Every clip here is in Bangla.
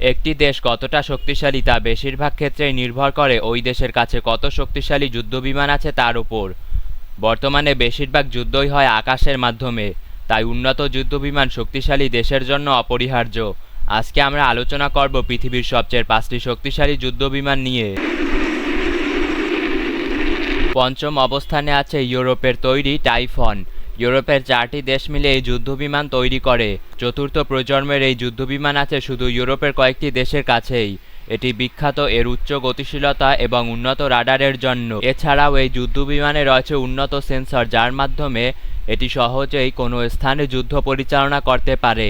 একটি দেশ কতটা শক্তিশালী তা বেশিরভাগ ক্ষেত্রেই নির্ভর করে ওই দেশের কাছে কত শক্তিশালী যুদ্ধবিমান আছে তার উপর। বর্তমানে বেশিরভাগ যুদ্ধই হয় আকাশের মাধ্যমে, তাই উন্নত যুদ্ধবিমান শক্তিশালী দেশের জন্য অপরিহার্য। আজকে আমরা আলোচনা করব পৃথিবীর সবচেয়ে 5টি শক্তিশালী যুদ্ধবিমান নিয়ে। পঞ্চম অবস্থানে আছে ইউরোপের তৈরি টাইফন। ইউরোপের 4টি দেশ মিলে এই যুদ্ধবিমান তৈরি করে। চতুর্থ প্রজন্মের এই যুদ্ধবিমান আছে শুধু ইউরোপের কয়েকটি দেশের কাছেই। এটি বিখ্যাত এর উচ্চ গতিশীলতা এবং উন্নত রাডারের জন্য। এছাড়াও এই যুদ্ধবিমানে রয়েছে উন্নত সেন্সর, যার মাধ্যমে এটি সহজেই কোনো স্থানে যুদ্ধ পরিচালনা করতে পারে।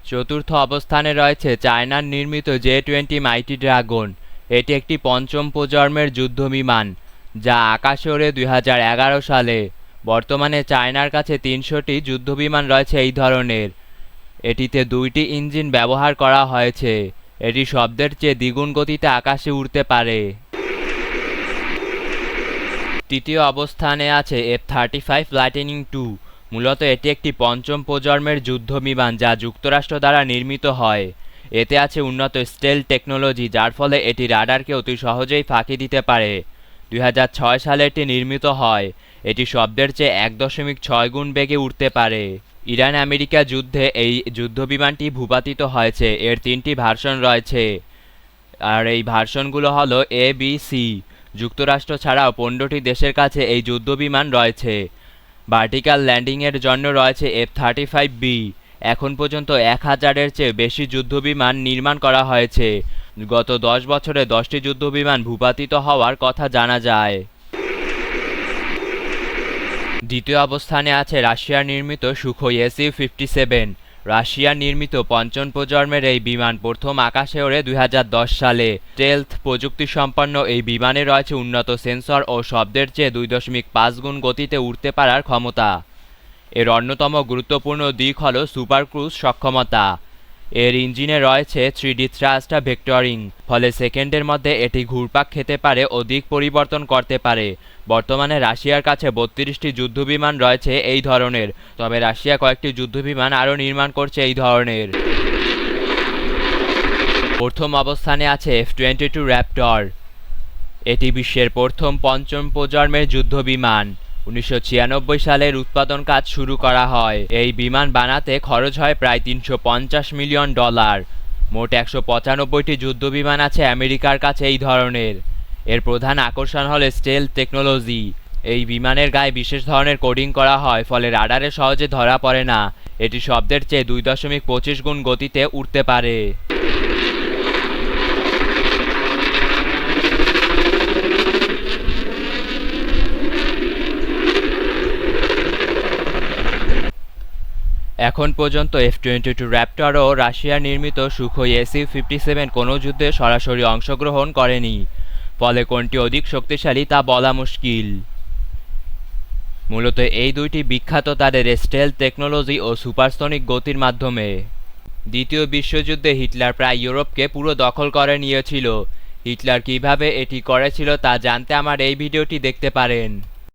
চতুর্থ অবস্থানে রয়েছে চায়নার নির্মিত জে-20 মাইটি ড্রাগন। এটি একটি পঞ্চম প্রজন্মের যুদ্ধবিমান যা আকাশে ওড়ে 2011 সালে। বর্তমানে চায়নার কাছে 300টি যুদ্ধবিমান রয়েছে এই ধরনের। এটিতে 2টি ইঞ্জিন ব্যবহার করা হয়েছে। এটি শব্দের চেয়ে দ্বিগুণ গতিতে আকাশে উড়তে পারে। তৃতীয় অবস্থানে আছে F-35 লাইটনিং II। মূলত এটি একটি পঞ্চম প্রজন্মের যুদ্ধবিমান যা যুক্তরাষ্ট্র দ্বারা নির্মিত হয়। এতে আছে উন্নত স্টেল টেকনোলজি, যার ফলে এটি রাডারকে অতি সহজেই ফাঁকি দিতে পারে। 2006 সালে এটি নির্মিত হয়। এটি শব্দের চেয়ে 1.6 গুণ বেগে উঠতে পারে। ইরান আমেরিকা যুদ্ধে এই যুদ্ধবিমানটি ভূপাতিত হয়েছে। এর 3টি ভার্সন রয়েছে, আর এই ভার্সনগুলো হলো A, B, C। যুক্তরাষ্ট্র ছাড়াও 15টি দেশের কাছে এই যুদ্ধবিমান রয়েছে। ভার্টিক্যাল ল্যান্ডিংয়ের জন্য রয়েছে F-35B। এখন পর্যন্ত 1000-এর চেয়ে বেশি যুদ্ধবিমান নির্মাণ করা হয়েছে। গত 10 বছরে 10টি যুদ্ধবিমান ভূপাতিত হওয়ার কথা জানা যায়। দ্বিতীয় অবস্থানে আছে রাশিয়ার নির্মিত সুখোই Su-57। রাশিয়ার নির্মিত পঞ্চম প্রজন্মের এই বিমান প্রথম আকাশে ওড়ে 2010 সালে। স্টেলথ প্রযুক্তি সম্পন্ন এই বিমানে রয়েছে উন্নত সেন্সর ও শব্দের চেয়ে 2.5 গুণ গতিতে উড়তে পারার ক্ষমতা। এর অন্যতম গুরুত্বপূর্ণ দিক হল সুপার ক্রুজ সক্ষমতা। এর ইঞ্জিনে রয়েছে 3D থ্রাস্ট ভেক্টরিং, ফলে সেকেন্ডের মধ্যে এটি ঘুরপাক খেতে পারে ও দিক পরিবর্তন করতে পারে। বর্তমানে রাশিয়ার কাছে 32টি যুদ্ধবিমান রয়েছে এই ধরনের, তবে রাশিয়া কয়েকটি যুদ্ধবিমান আরও নির্মাণ করছে এই ধরনের। প্রথম অবস্থানে আছে F-22 র্যাপটর। এটি বিশ্বের প্রথম পঞ্চম প্রজন্মের যুদ্ধবিমান। 1996 সালের উৎপাদন কাজ শুরু করা হয়। এই বিমান বানাতে খরচ হয় প্রায় $350 মিলিয়ন। মোট 195টি যুদ্ধবিমান আছে আমেরিকার কাছে এই ধরনের। এর প্রধান আকর্ষণ হল স্টেলথ টেকনোলজি। এই বিমানের গায়ে বিশেষ ধরনের কোডিং করা হয়, ফলে রাডারে সহজে ধরা পড়ে না। এটি শব্দের চেয়ে 2.25 গুণ গতিতে উড়তে পারে। এখন পর্যন্ত F-22 র্যাপটর ও রাশিয়ার নির্মিত সুখোই Su-57 কোনো যুদ্ধে সরাসরি অংশগ্রহণ করেনি, ফলে কোনটি অধিক শক্তিশালী তা বলা মুশকিল। মূলত এই দুইটি বিখ্যাত তাদের স্টেলথ টেকনোলজি ও সুপারসনিক গতির মাধ্যমে। দ্বিতীয় বিশ্বযুদ্ধে হিটলার প্রায় ইউরোপকে পুরো দখল করে নিয়েছিল। হিটলার কিভাবে এটি করেছিল তা জানতে আমার এই ভিডিওটি দেখতে পারেন।